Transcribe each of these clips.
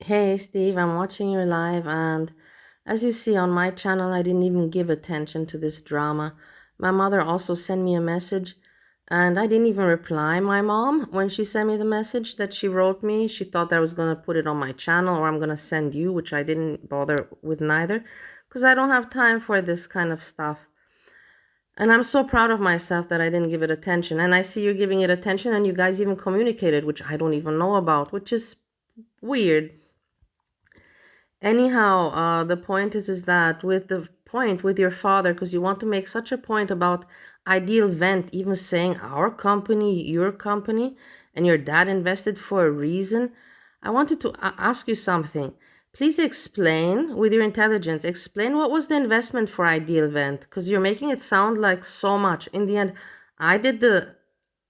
Hey Steve, I'm watching your live, and as you see on my channel, I didn't even give attention to this drama. My mother also sent me a message, and I didn't even reply my mom when she sent me the message that she wrote me. She thought that I was going to put it on my channel or I'm going to send you, which I didn't bother with neither, because I don't have time for this kind of stuff. And I'm so proud of myself that I didn't give it attention. And I see you're giving it attention, and you guys even communicated, which I don't even know about, which is weird. Anyhow, the point is that with your father, because you want to make such a point about ideal vent, even saying our company, your company, and your dad invested for a reason. I wanted to ask you something. Please explain with your intelligence, explain what was the investment for ideal vent, because you're making it sound like so much. In the end, I did the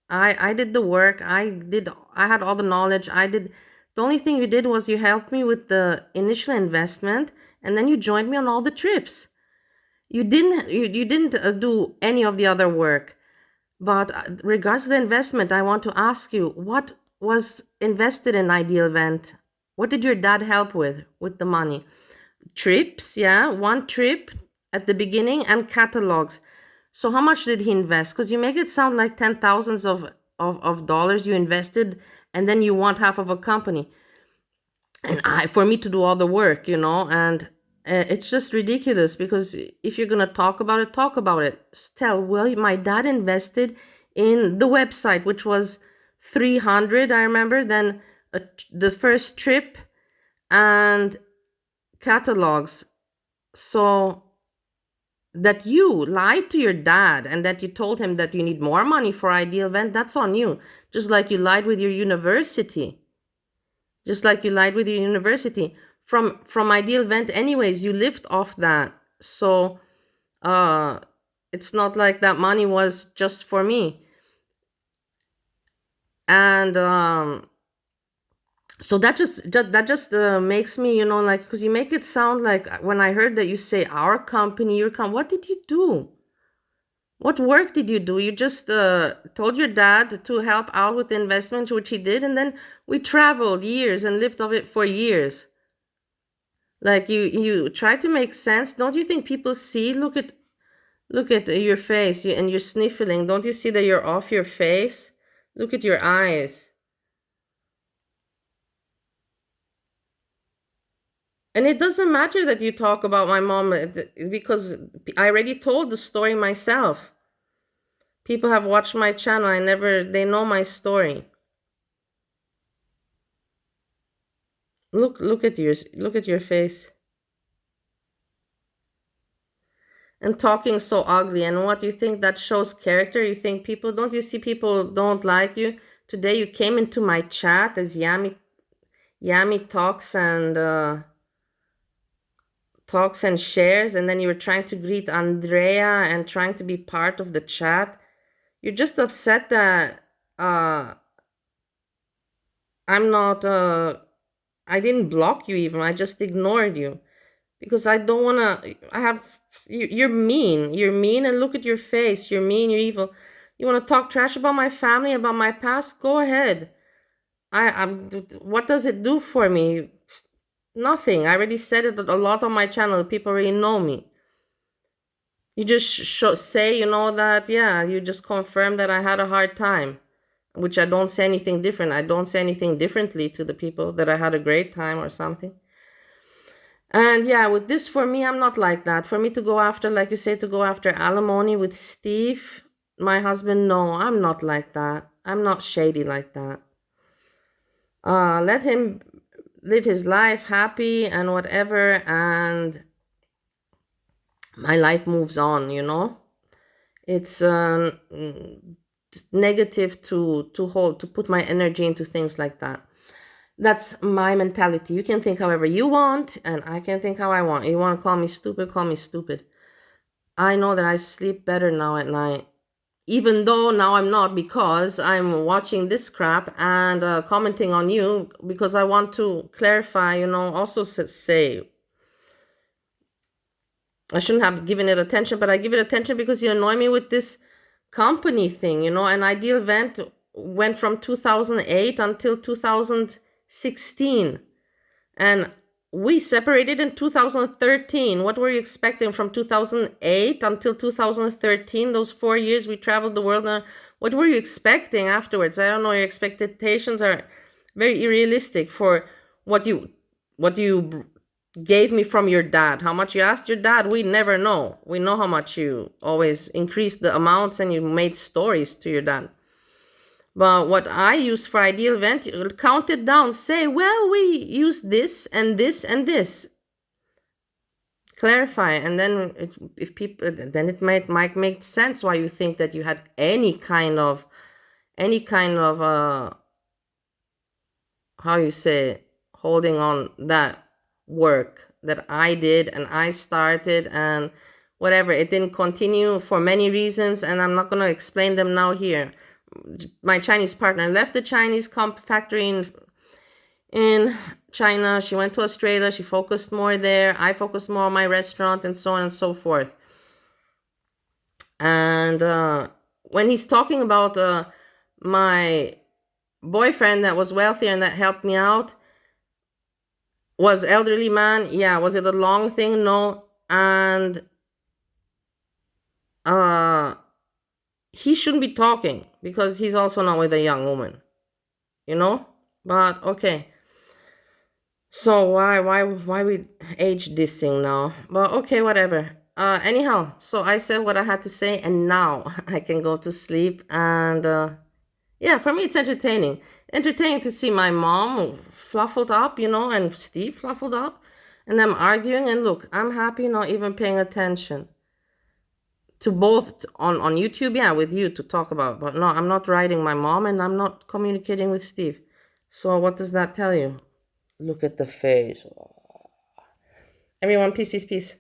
I did the work. I had all the knowledge. The only thing you did was you helped me with the initial investment, and then you joined me on all the trips. You didn't do any of the other work. But regards to the investment, I want to ask you, what was invested in Ideal Event? What did your dad help with the money? Trips, yeah, one trip at the beginning, and catalogs. So how much did he invest? Because you make it sound like ten thousands of dollars you invested, and then you want half of a company, and for me to do all the work, and it's just ridiculous. Because if you're gonna talk about it. Tell, well, my dad invested in the website, which was 300, I remember. Then the first trip and catalogs. So that you lied to your dad and that you told him that you need more money for Ideal Event, that's on you. Just like you lied with your university. Just like you lied with your university. From Ideal Event, anyways, you lived off that. So uh it's not like that money was just for me. And so that just makes me, like, because you make it sound like, when I heard that you say our company, what did you do? What work did you do? You just told your dad to help out with the investment, which he did, and then we traveled years and lived off it for years. Like, you try to make sense. Don't you think people see? Look at your face, and you're sniffling. Don't you see that you're off your face? Look at your eyes. And it doesn't matter that you talk about my mom, because I already told the story myself. People have watched my channel. They know my story. Look at your face. And talking so ugly. And what, you think that shows character? You think don't you see people don't like you? Today you came into my chat as Yami talks and shares, and then you were trying to greet Andrea and trying to be part of the chat. You're just upset that I'm not I didn't block you even. I just ignored you because I don't want to. You're mean. You're mean, and look at your face. You're mean. You're evil. You want to talk trash about my family, about my past? Go ahead. I'm. What does it do for me? Nothing. I already said it a lot on my channel. People already know me. You just say, that, yeah, you just confirm that I had a hard time, which I don't say anything different. I don't say anything differently to the people that I had a great time or something. And yeah, with this, for me, I'm not like that. For me to go after, like you say, to go after alimony with Steve, my husband, no, I'm not like that. I'm not shady like that. Let him live his life happy and whatever, and my life moves on, It's negative to put my energy into things like that. That's my mentality. You can think however you want, and I can think how I want. You want to call me stupid, call me stupid. I know that I sleep better now at night. Even though now I'm not, because I'm watching this crap and commenting on you, because I want to clarify, also say I shouldn't have given it attention, but I give it attention because you annoy me with this company thing, An Ideal Event went from 2008 until 2016. And we separated in 2013. What were you expecting from 2008 until 2013? Those 4 years we traveled the world. What were you expecting afterwards? I don't know. Your expectations are very unrealistic for what you gave me from your dad. How much you asked your dad, we never know. We know how much you always increased the amounts and you made stories to your dad. But what I use for ideal event, you count it down. Say, well, we use this and this and this. Clarify, and then if people, then it might make sense why you think that you had any kind of how you say, holding on that work that I did and I started, and whatever, it didn't continue for many reasons, and I'm not going to explain them now here. My Chinese partner left the Chinese factory in China. She went to Australia. She focused more there. I focused more on my restaurant, and so on and so forth. And when he's talking about my boyfriend that was wealthier and that helped me out, was elderly man, yeah. Was it a long thing? No. And he shouldn't be talking because he's also not with a young woman, you know. But okay. So why we age dissing now? But okay, whatever. Anyhow, so I said what I had to say, and now I can go to sleep. And yeah, for me it's entertaining to see my mom fluffled up, and Steve fluffled up, and them arguing. And look, I'm happy not even paying attention to both on YouTube, yeah, with you to talk about. But no, I'm not writing my mom, and I'm not communicating with Steve. So what does that tell you? Look at the face. Everyone, peace, peace, peace.